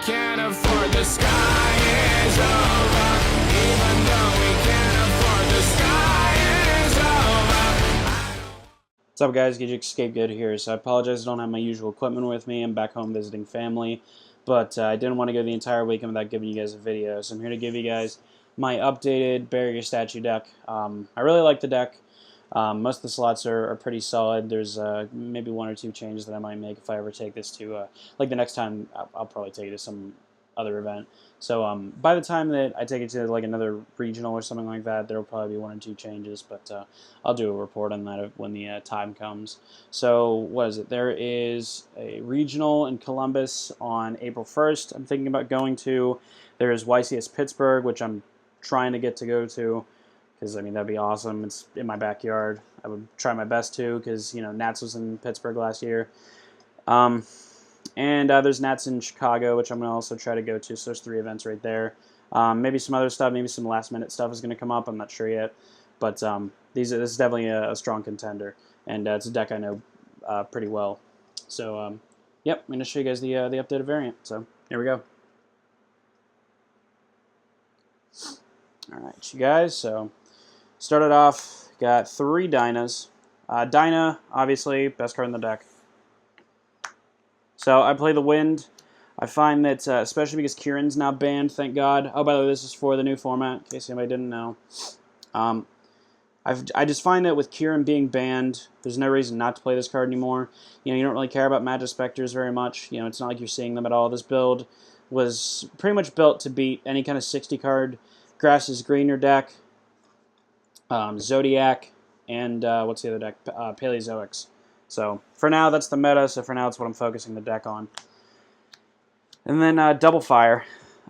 can't afford, the sky is over. Even though we can't afford, the sky is over. What's up, guys? Gidget Scapegoat here. So I apologize I don't have my usual equipment with me. I'm back home visiting family, but I didn't want to go the entire weekend without giving you guys a video. So I'm here to give you guys my updated Barrier Statue deck. I really like the deck. Most of the slots are pretty solid. There's maybe one or two changes that I might make if I ever take this to, like the next time I'll probably take it to some other event. So by the time that I take it to like another regional or something like that, there will probably be one or two changes, but I'll do a report on that when the time comes. So what is it? There is a regional in Columbus on April 1st. I'm thinking about going to. There's YCS Pittsburgh, which I'm trying to get to go to, because I mean that'd be awesome. It's in my backyard. I would try my best to, because you know Nats was in Pittsburgh last year. And there's Nats in Chicago, which I'm going to also try to go to. So there's 3 events right there. Maybe some other stuff, maybe some last-minute stuff is going to come up. I'm not sure yet. But this is definitely a strong contender. And it's a deck I know pretty well. So, yep, I'm going to show you guys the updated variant. So, here we go. All right, you guys. So, started off, got 3 Dynas. Dyna, obviously, best card in the deck. So I play the Wind. I find that, especially because Kieran's now banned, thank God. Oh, by the way, this is for the new format, in case anybody didn't know. I just find that with Kieran being banned, there's no reason not to play this card anymore. You know, you don't really care about Magic Specters very much. You know, it's not like you're seeing them at all. This build was pretty much built to beat any kind of 60-card Grass's Greener deck, Zodiac, and what's the other deck? Paleozoics. So, for now, that's the meta, so for now, it's what I'm focusing the deck on. And then, Double Fire.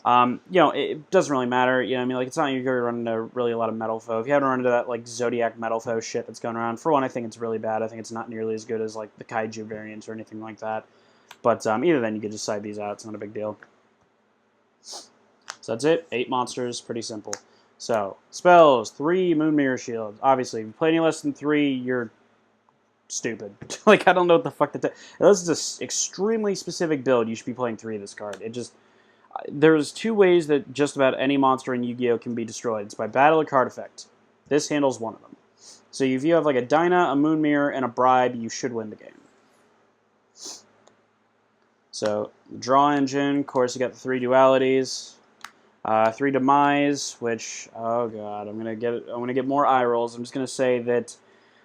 You know, it doesn't really matter, you know what I mean? Like, it's not like you're going to run into really a lot of Metal Foe. If you haven't run into that, like, Zodiac Metal Foe shit that's going around, for one, I think it's really bad. I think it's not nearly as good as, like, the Kaiju variants or anything like that. But, either then, you could just side these out. It's not a big deal. So, that's it. 8 monsters. Pretty simple. So, spells. 3 Moon Mirror Shield. Obviously, if you play any less than 3, you're stupid. Like, I don't know what the fuck to tell. This is an extremely specific build. You should be playing 3 of this card. It just... There's 2 ways that just about any monster in Yu-Gi-Oh! Can be destroyed. It's by battle or card effect. This handles one of them. So if you have like a Dyna, a Moon Mirror, and a Bribe, you should win the game. So, draw engine, of course you got the 3 dualities. 3 Demise, which, oh god, I'm gonna get more eye rolls. I'm just gonna say that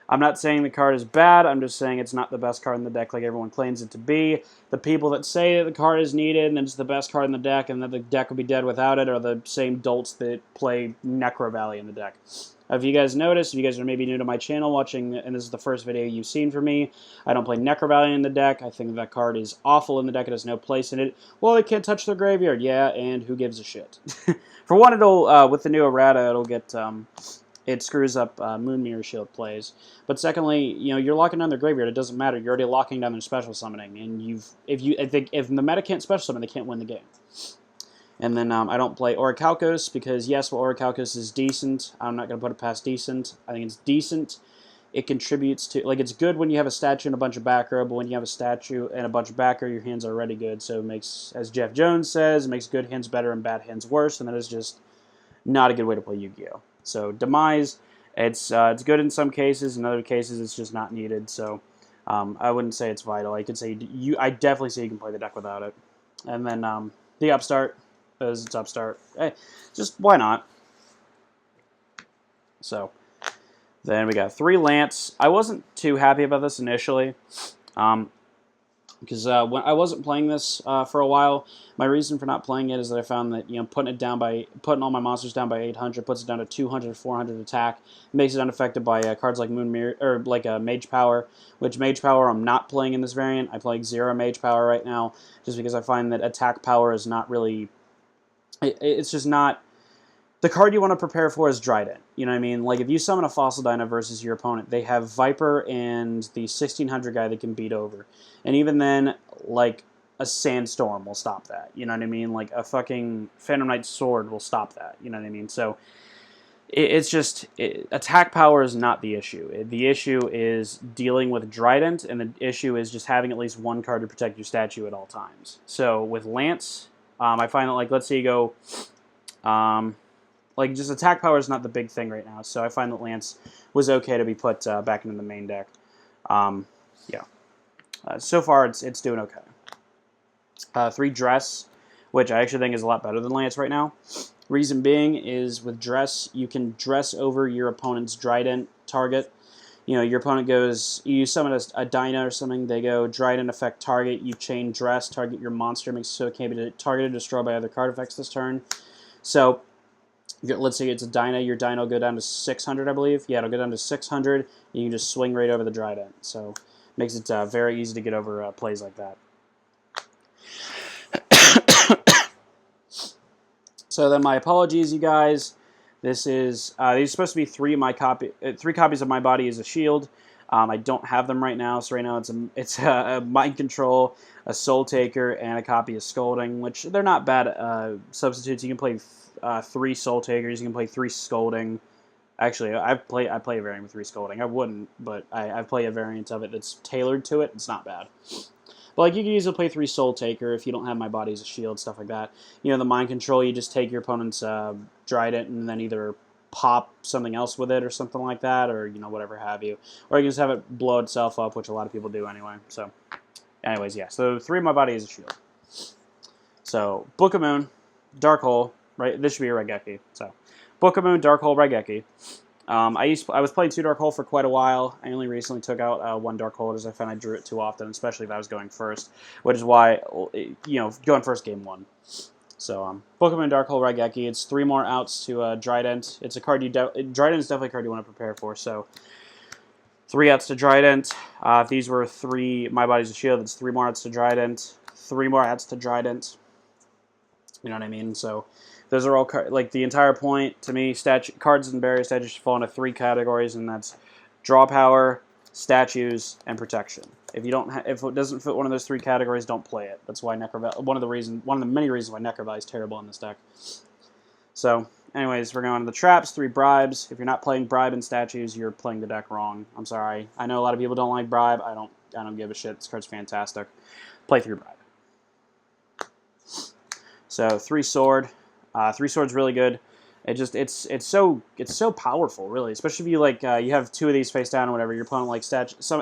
I'm not saying the card is bad, I'm just saying it's not the best card in the deck like everyone claims it to be. The people that say that the card is needed and it's the best card in the deck and that the deck will be dead without it are the same dolts that play Necro Valley in the deck. If you guys noticed, if you guys are maybe new to my channel watching, and this is the first video you've seen from me, I don't play Necro Valley in the deck. I think that card is awful in the deck. It has no place in it. Well, they can't touch their graveyard. Yeah, and who gives a shit? For one, it'll, with the new errata, it'll get... it screws up Moon Mirror Shield plays. But secondly, you know, you're locking down their graveyard. It doesn't matter. You're already locking down their special summoning, and if the meta can't special summon, they can't win the game. And then I don't play Orichalcos because yes, well, Orichalcos is decent. I'm not going to put it past decent. I think it's decent. It contributes to, like, it's good when you have a statue and a bunch of back row, but when you have a statue and a bunch of back row, your hands are already good. So it makes, as Jeff Jones says, it makes good hands better and bad hands worse, and that is just not a good way to play Yu-Gi-Oh! So Demise, it's good in some cases. In other cases, it's just not needed. So I wouldn't say it's vital. I could say I definitely say you can play the deck without it. And then the Upstart, because it's Upstart. Hey, just why not? So then we got 3 Lance. I wasn't too happy about this initially. Because when I wasn't playing this for a while, my reason for not playing it is that I found that, you know, putting all my monsters down by 800 puts it down to 200, 400 attack, makes it unaffected by cards like Moon Mirror or like Mage Power, which Mage Power I'm not playing in this variant. I'm playing 0 Mage Power right now, just because I find that attack power is not really. It's just not. The card you want to prepare for is Trident. You know what I mean? Like, if you summon a Fossil Dyna versus your opponent, they have Viper and the 1600 guy that can beat over. And even then, like, a Sandstorm will stop that. You know what I mean? Like, a fucking Phantom Knight Sword will stop that. You know what I mean? So, it's just... attack power is not the issue. The issue is dealing with Trident, and the issue is just having at least one card to protect your statue at all times. So, with Lance... I find that, like, let's say you go, like, just attack power is not the big thing right now, so I find that Lance was okay to be put back into the main deck. Yeah. So far, it's doing okay. 3 Dress, which I actually think is a lot better than Lance right now. Reason being is with Dress, you can dress over your opponent's Trident target. You know, your opponent goes, you summon a Dyna or something, they go Trident effect target, you chain Dress, target your monster, makes it so it can't be targeted or destroyed by other card effects this turn. So, let's say it's a Dyna, your Dyna will go down to 600, I believe. Yeah, it'll go down to 600, and you can just swing right over the Trident. So, makes it very easy to get over plays like that. So then my apologies, you guys. This is these are supposed to be 3 copies of My Body is a Shield. I don't have them right now, so right now it's a Mind Control, a Soul Taker, and a copy of Scolding, which they're not bad substitutes. You can play 3 Soul Takers, you can play 3 Scolding. Actually, I play a variant with 3 Scolding. I wouldn't, but I play a variant of it that's tailored to it. It's not bad. But like you can easily play 3 Soul Taker if you don't have My Body as a Shield, stuff like that. You know, the Mind Control, you just take your opponent's Trident and then either pop something else with it or something like that, or, you know, whatever have you. Or you can just have it blow itself up, which a lot of people do anyway. So, anyways, yeah. So 3 My Body as a Shield. So, Book of Moon, Dark Hole, right? This should be a Raigeki. So, Book of Moon, Dark Hole, Raigeki. I was playing 2 Dark Hole for quite a while. I only recently took out 1 Dark Hole because I found I drew it too often, especially if I was going first, which is why, you know, going first game 1. So, Book of Moon, Dark Hole, Raigeki. It's 3 more outs to Trident. It's a card Trident is definitely a card you want to prepare for. So, 3 outs to Trident. If these were 3 My Body's a Shield, it's 3 more outs to Trident. 3 more outs to Trident. You know what I mean? So, those are all, like, the entire point, to me, cards and barrier statues fall into 3 categories, and that's draw power, statues, and protection. If it doesn't fit one of those 3 categories, don't play it. That's why one of the many reasons why Necrovalley is terrible in this deck. So, anyways, we're going to the traps, 3 bribes. If you're not playing bribe and statues, you're playing the deck wrong. I'm sorry. I know a lot of people don't like bribe. I don't give a shit. This card's fantastic. Play 3 bribe. So, 3 sword. 3 sword's really good. It's so powerful, really. Especially if you you have 2 of these face down or whatever. Your opponent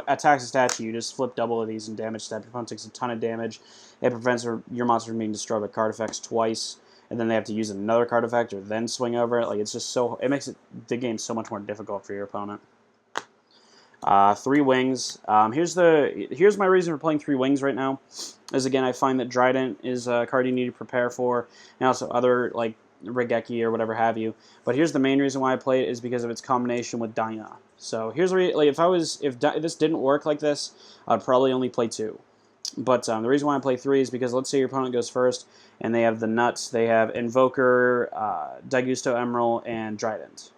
attacks a statue. You just flip double of these and damage step. Your opponent takes a ton of damage. It prevents your monster from being destroyed by card effects twice, and then they have to use another card effect or then swing over it. Like, it's just it makes the game so much more difficult for your opponent. 3 wings. Here's my reason for playing 3 wings right now. Is again, I find that Trident is a card you need to prepare for, and also other like Raigeki or whatever have you. But here's the main reason why I play it is because of its combination with Dyna. So here's where, like, if this didn't work like this, I'd probably only play 2. But the reason why I play 3 is because let's say your opponent goes first and they have the nuts. They have Invoker, Daigusto Emerald, and Trident.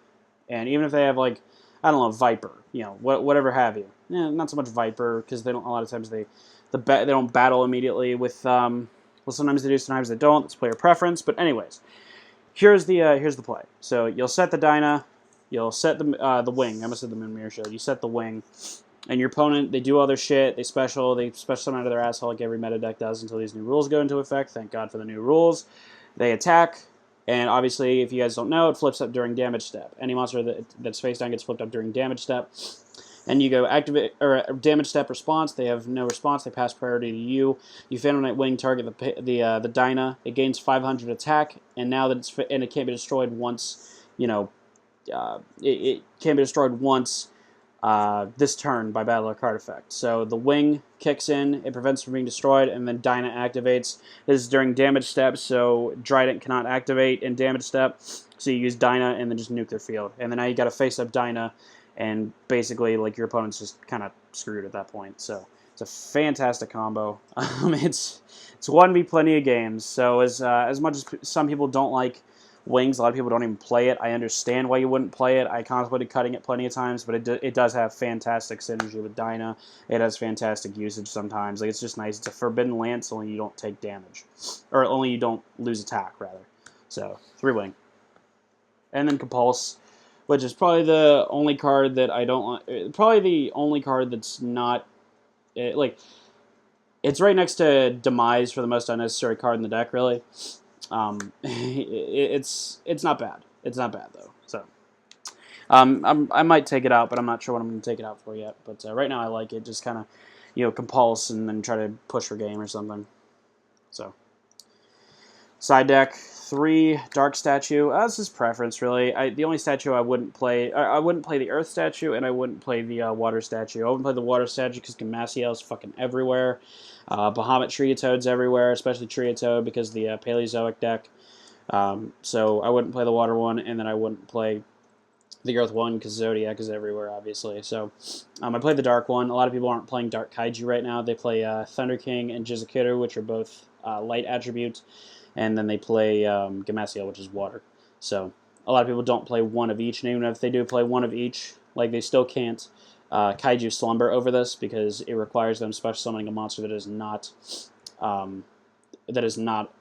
And even if they have, like, I don't know, Viper, you know, whatever have you. Not so much Viper because they don't. A lot of times they don't battle immediately with. Well, sometimes they do, sometimes they don't. It's player preference. But anyways, here's the play. So you'll set the Dyna, you'll set the wing. I almost said the Moon Mirror Shield. You set the wing, and your opponent, they do all their shit. They special summon out of their asshole like every meta deck does until these new rules go into effect. Thank God for the new rules. They attack. And obviously, if you guys don't know, it flips up during damage step. Any monster that's face down gets flipped up during damage step. And you go activate or damage step response. They have no response. They pass priority to you. You Phantom Knight Wing target the Dyna. It gains 500 attack, and now that it can't be destroyed once. You know, it can't be destroyed once this turn by battle or card effect. So the Wing kicks in, it prevents from being destroyed, and then Dyna activates. This is during damage step, so Trident cannot activate in damage step, so you use Dyna and then just nuke their field. And then now you got to face up Dyna, and basically, like, your opponent's just kind of screwed at that point. So it's a fantastic combo. It's won me plenty of games. So as much as some people don't like Wings, a lot of people don't even play it. I understand why you wouldn't play it. I contemplated cutting it plenty of times, but it does have fantastic synergy with Dyna. It has fantastic usage sometimes. Like, it's just nice. It's a Forbidden Lance, only you don't take damage. Or only you don't lose attack, rather. So, 3-wing. And then Compulse, which is probably the only card that I don't want. Probably the only card that's not. Like, It's right next to Demise for the most unnecessary card in the deck, really. It's not bad. It's not bad, though. So I might take it out, but I'm not sure what I'm going to take it out for yet. But right now I like it. Just kind of, compulse and then try to push for game or something. So side deck, 3 Dark Statue. This is preference, really. The only statue I wouldn't play the Earth Statue, and I wouldn't play the Water Statue. I wouldn't play the Water Statue because Gamasiel's fucking everywhere. Bahamut Triatoad's everywhere, especially Triatoad because the Paleozoic deck. So I wouldn't play the Water one, and then I wouldn't play the Earth one because Zodiac is everywhere, obviously. So I played the Dark one. A lot of people aren't playing Dark Kaiju right now. They play Thunder King and Jizukiru, which are both light attributes, and then they play Gamasiel, which is water. So a lot of people don't play one of each, and even if they do play one of each, they still can't Kaiju Slumber over this because it requires them special summoning a monster that is not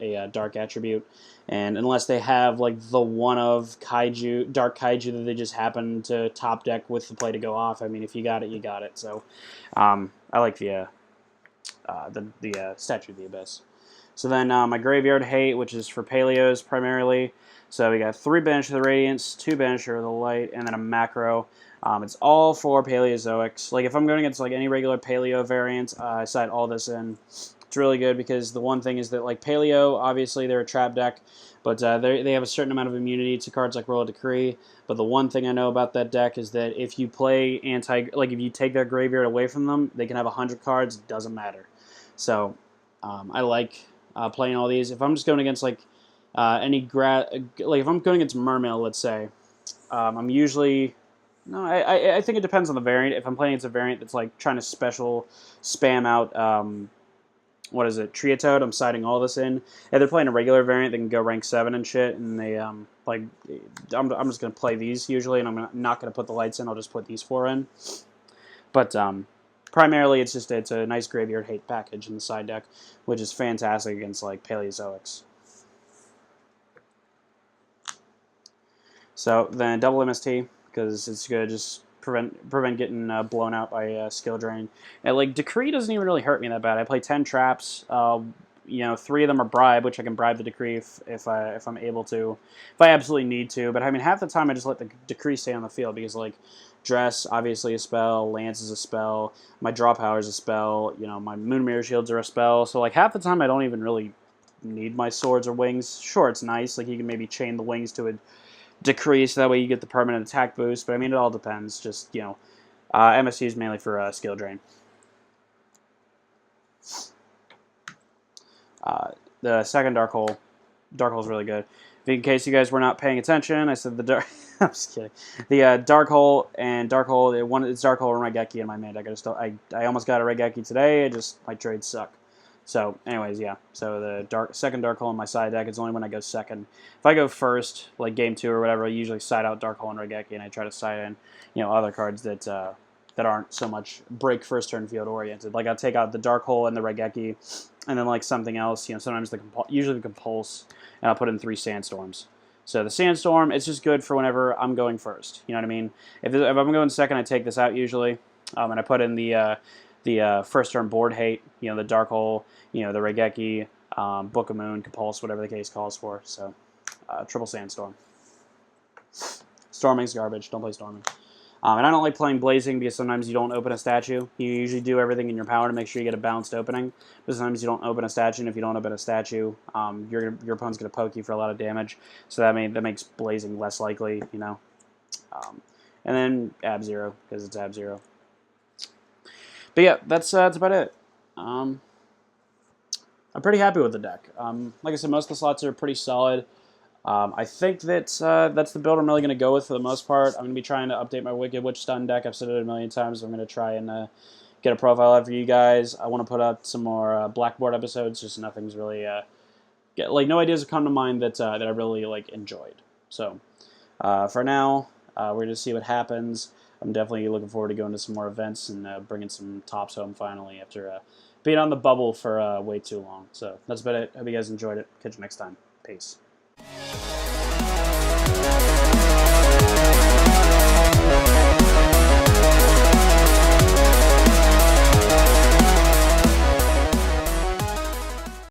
a dark attribute, and unless they have the one of dark kaiju that they just happen to top deck with the play to go off. I mean, if you got it, you got it. So I like the Statue of the Abyss. So then my Graveyard Hate, which is for Paleos primarily. So we got 3 Banish of the Radiance, 2 Banisher of the Light, and then a Macro. It's all for Paleozoics. If I'm going against any regular Paleo variant, I side all this in. It's really good because the one thing is that Paleo, obviously they're a trap deck, but they have a certain amount of immunity to cards like Royal Decree. But the one thing I know about that deck is that if you play if you take their graveyard away from them, they can have 100 cards. It doesn't matter. So I like playing all these. If I'm just going against if I'm going against Mermail, let's say, I'm usually. No, I think it depends on the variant. If I'm playing against a variant that's trying to special spam out what is it, Triatoad, I'm siding all this in. If they're playing a regular variant, they can go rank 7 and shit, and they, I'm just going to play these usually, and I'm not going to put the lights in, I'll just put these 4 in. But primarily, it's a nice Graveyard Hate package in the side deck, which is fantastic against, Paleozoics. So, then double MST, because it's good, just prevent getting blown out by skill drain. And Decree doesn't even really hurt me that bad. I play 10 traps. 3 of them are bribe, which I can bribe the Decree if I'm able to, if I absolutely need to. But I mean, half the time I just let the Decree stay on the field because Dress obviously a spell, Lance is a spell, my draw power is a spell. My Moon Mirror Shields are a spell. So half the time I don't even really need my swords or wings. Sure, it's nice. You can maybe chain the wings to a Decree, so that way you get the permanent attack boost, but I mean, it all depends. Just, MSC is mainly for skill drain. The second Dark Hole is really good. In case you guys were not paying attention, I said the Dark... I'm just kidding. The Dark Hole and Dark Hole, it's Dark Hole or Regeki in my main deck. I almost got a Regeki today, my trades suck. So, anyways, yeah. So the second Dark Hole in my side deck is only when I go second. If I go first, game 2 or whatever, I usually side out Dark Hole and Regeki, and I try to side in, other cards that aren't so much break first turn field oriented. I'll take out the Dark Hole and the Regeki, and then something else. Sometimes usually the Compulse, and I'll put in 3 Sandstorms. So the Sandstorm, it's just good for whenever I'm going first. You know what I mean? If I'm going second, I take this out usually, and I put in the first turn board hate, the Dark Hole, the Regeki, Book of Moon, Compulse, whatever the case calls for. So, triple Sandstorm. Storming's garbage. Don't play Storming. And I don't like playing Blazing because sometimes you don't open a statue. You usually do everything in your power to make sure you get a balanced opening. But sometimes you don't open a statue, and if you don't open a statue, your opponent's going to poke you for a lot of damage. So that makes Blazing less likely, And then Ab-Zero, because it's Ab-Zero. But yeah, that's about it. I'm pretty happy with the deck. Like I said, most of the slots are pretty solid. I think that's the build I'm really going to go with for the most part. I'm going to be trying to update my Wicked Witch Stun deck. I've said it a million times. I'm going to try and get a profile out for you guys. I want to put out some more Blackboard episodes. Just nothing's really no ideas have come to mind that I really enjoyed. So for now, we're going to see what happens. I'm definitely looking forward to going to some more events and bringing some tops home finally after being on the bubble for way too long. So that's about it. Hope you guys enjoyed it. Catch you next time. Peace.